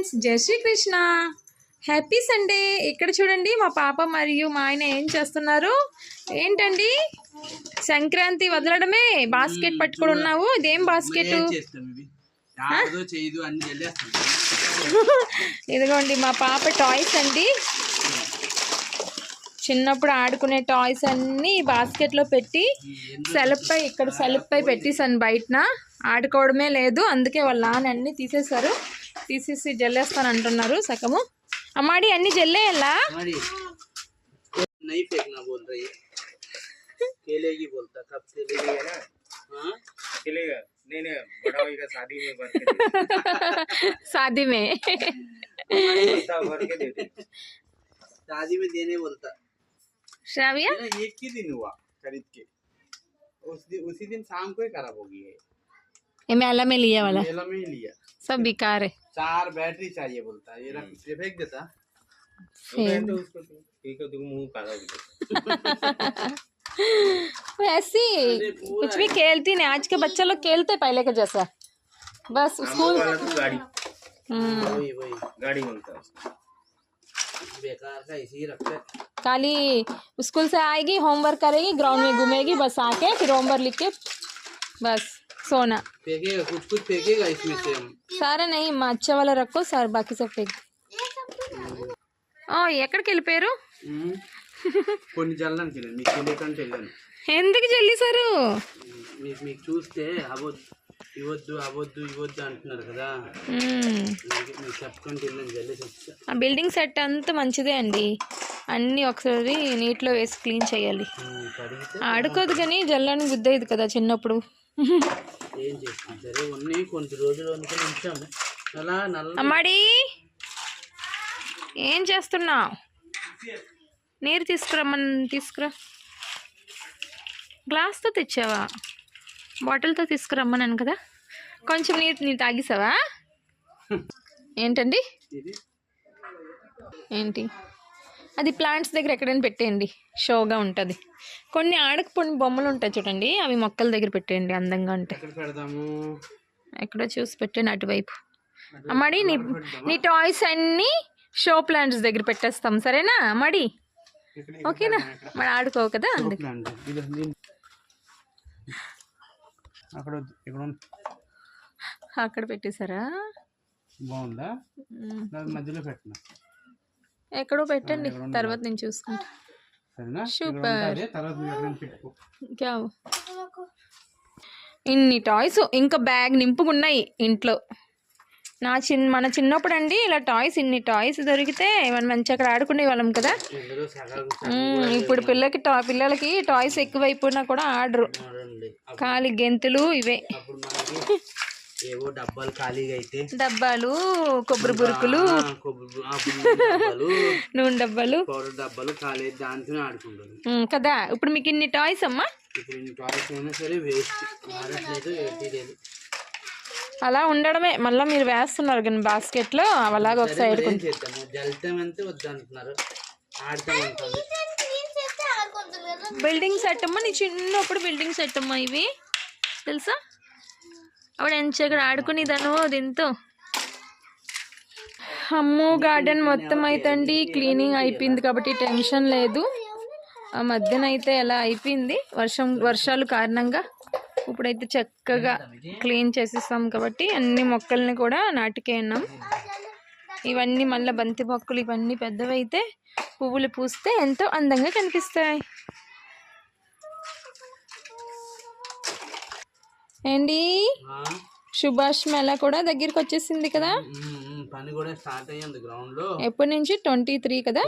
Friends, జై Srikrishna. Happy Sunday. ఇక్కడ చూడండి మా పాప మరియు మా ఆయన ఏం చేస్తున్నారు. ఏంటండి సంక్రాంతి వదలడమే బాస్కెట్ పట్టుకొని ఉన్నావు. ఇదేం బాస్కెట్? ఇదిగోండి మా పాప టాయ్స్ అండి. చిన్నప్పుడు ఆడుకునే టాయ్స్ అన్నీ బాస్కెట్లో పెట్టి ఇక్కడ సెల్ఫ్ పై పెట్టేసాను. బయటన ఆడుకోవడమే లేదు. అందుకే వాళ్ళ నాన్న అన్నీ తీసేసి జల్లేస్తాను అంటున్నారు. సగము అమ్మాడి అన్ని జల్లేయాలా? शादी में देने बोलता। श्राविया एक ही दिन हुआ खरीद के, उसी दिन शाम को ही खराब हो गई है। ये मेला में लिया वाला, मेला में ही लिया, सब बेकार है। 4 बैटरी चाहिए बोलता है। ये रख से फेंक देता तो उसको ठीक है, तुम मुंह काला वैसी कुछ भी खेलती नहीं। आज के बच्चे लोग खेलते पहले के जैसा, बस स्कूल गाड़ी वही गाड़ी बोलता है, बेकार का इसी रखते। खाली स्कूल से आएगी, होमवर्क करेगी, ग्राउंड में घूमेगी, बस आके फिर होमवर्क लिख के बस सोना। फेंकेगा कुछ फेंकेगा इसमें से। सारा नहीं, अच्छा वाला रखो सर, बाकी सब फेंक। ఎక్కడికి వెళ్ళిపోయారు? కొన్ని జల్లానికి వెళ్ళాను, మీకు తెలియకంటే వెళ్ళాను. ఎందుకు జల్లేశారు? మీకు చూస్తే ఇవ్వద్దు అంటున్నారు కదా, మీకు చెప్పకంటే వెళ్ళాను, జల్లేసి. ఆ బిల్డింగ్ సెట్ అంతా మంచిదే అండి. అన్నీ ఒకసారి నీటిలో వేసి క్లీన్ చేయాలి. ఆడుకోదు కానీ జల్లానికి గుద్దయ్యేది కదా చిన్నప్పుడు. ఏం చేస్తాం, సరే ఉన్నాయి కొన్ని రోజులు అనుకుని ఉంచాము. అలా అమ్మాడి ఏం చేస్తున్నావు? నీరు తీసుకురా. గ్లాస్తో తెచ్చావా? బాటిల్తో తీసుకురమ్మన్నాను కదా. కొంచెం నీరు తాగేసావా? ఏంటండి ఏంటి అది? ప్లాంట్స్ దగ్గర ఎక్కడైనా పెట్టేయండి, షోగా ఉంటుంది. కొన్ని ఆడకపోయిన బొమ్మలు ఉంటాయి చూడండి, అవి మొక్కల దగ్గర పెట్టేయండి, అందంగా ఉంటాయి. ఎక్కడో చూసి పెట్టండి, అటువైపు. అమ్మాడి నీ టాయ్స్ అన్నీ షో ప్లాంట్స్ దగ్గర పెట్టేస్తాం, సరేనా అమ్మాడి? ఓకేనా? మరి ఆడుకోవు కదా, అందుకే. అక్కడ పెట్టేశారా? బాగుందా? మధ్యలో పెట్టిన ఎక్కడో పెట్టండి, తర్వాత నేను చూసుకుంటా. సూపర్. ఇన్ని టాయ్స్ ఇంకా బ్యాగ్ నింపుకున్నాయి ఇంట్లో. మన చిన్నప్పుడు అండి ఇలా టాయ్స్, ఇన్ని టాయ్స్ దొరికితే మనం మంచిగా అక్కడ ఆడుకునే వాళ్ళం కదా. ఇప్పుడు పిల్లలకి టాయ్స్ ఎక్కువైపోయినా కూడా ఆడరు, ఖాళీ గెంతులు ఇవే. డబ్బాలు, కొబ్బరి బురుకులు, నూనె డబ్బాలు కదా. ఇప్పుడు మీకు ఇన్ని టాయ్స్ అమ్మా. అలా ఉండడమే, మళ్ళీ మీరు వేస్తున్నారు కానీ బాస్కెట్లో అలాగే ఒక సైడ్. బిల్డింగ్ సెట్ అమ్మా, నీ చిన్నప్పుడు బిల్డింగ్ సెట్ అమ్మా ఇవి, తెలుసా? అప్పుడు ఎంచగా ఆడుకునేదాను దీంతో. అమ్మో గార్డెన్ మొత్తం అయితండి క్లీనింగ్ అయిపోయింది కాబట్టి టెన్షన్ లేదు. ఆ మధ్యన అయితే ఎలా అయిపోయింది వర్షాలు కారణంగా. ఇప్పుడైతే చక్కగా క్లీన్ చేసేస్తాం కాబట్టి అన్ని మొక్కల్ని కూడా నాటుకేన్నాం. ఇవన్నీ మళ్ళీ బంతి మొక్కలు, ఇవన్నీ పెద్దవైతే పువ్వులు పూస్తే ఎంతో అందంగా కనిపిస్తాయి. ఏంటి సుభాష్ మేళా కూడా దగ్గరికి వచ్చేసింది కదా. పని కూడా స్టార్ట్ అయ్యింది గ్రౌండ్ లో. ఎప్పటి నుంచి? 23 కదా.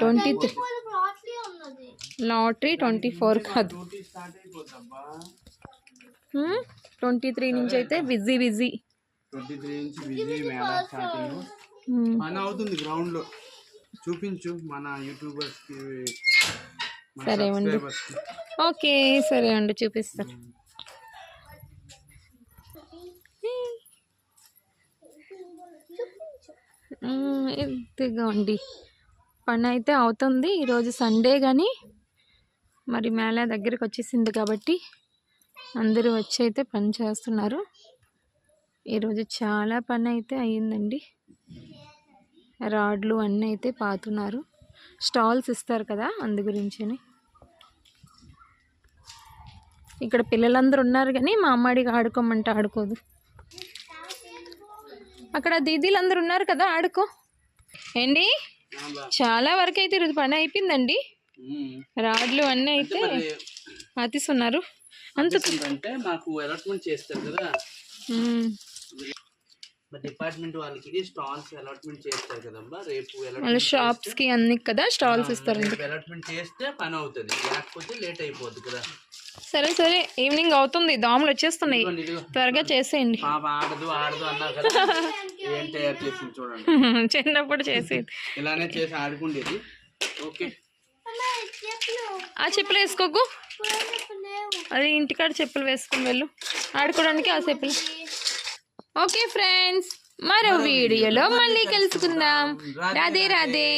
23 లాటరీ 24 కాదు, 23 నుంచి అయితే బిజీ. 23 నుంచి బిజీ మేళా స్టార్టింగ్. పని అవుతుంది గ్రౌండ్ లో, చూపించు మన యూట్యూబర్స్ కి. సరే అండి, ఓకే సరే అండి, చూపిస్తా. ఇదిగోండి పని అయితే అవుతుంది. ఈరోజు సండే కానీ మరి మేళా దగ్గరికి వచ్చేసింది కాబట్టి అందరూ వచ్చి అయితే పని చేస్తున్నారు. ఈరోజు చాలా పని అయితే అయ్యిందండి. రాడ్లు అన్నీ అయితే పాతున్నారు. స్టాల్స్ ఇస్తారు కదా, అందు గురించని. ఇక్కడ పిల్లలందరూ ఉన్నారు కానీ మా అమ్మాడికి ఆడుకోమంటే ఆడుకోదు. అక్కడ దీదీలందరూ ఉన్నారు కదా, ఆడుకో. ఏంటి చాలా వరకు అయితే ఈరోజు పని అయిపోయిందండి. రాడ్లు అన్నీ అయితే పాతిస్తున్నారు. అంటే మాకు అలాట్మెంట్ చేస్తారు కదా డిపార్ట్మెంట్ వాళ్ళకి స్టాల్స్ అలాట్మెంట్ చేస్తారు కదమ్మా. రేపు షాప్స్ కి అన్ని కదా స్టాల్స్ ఇస్తారు. అలాట్మెంట్ చేస్తే పని అవుతుంది, లేకపోతే లేట్ అయిపోద్ది కదా. సరే సరే, ఈవినింగ్ అవుతుంది, దోమలు వచ్చేస్తున్నాయి, త్వరగా చేసేయండి. పాప ఆడదు ఆడదు అన్నారు కదా, ఏం తయారు చేసింది చూడండి. చిన్నప్పుడు చేసేది ఇలానే చేసి ఆడుకుండేది. ఓకే, ఆ చెప్పులు వేసుకోకు, అది ఇంటికాడ చెప్పులు వేసుకుని వెళ్ళు ఆడుకోవడానికి ఆ చెప్పులు. ఓకే ఫ్రెండ్స్, మరో వీడియోలో మళ్ళీ కలుసుకుందాం. రాధే రాధే.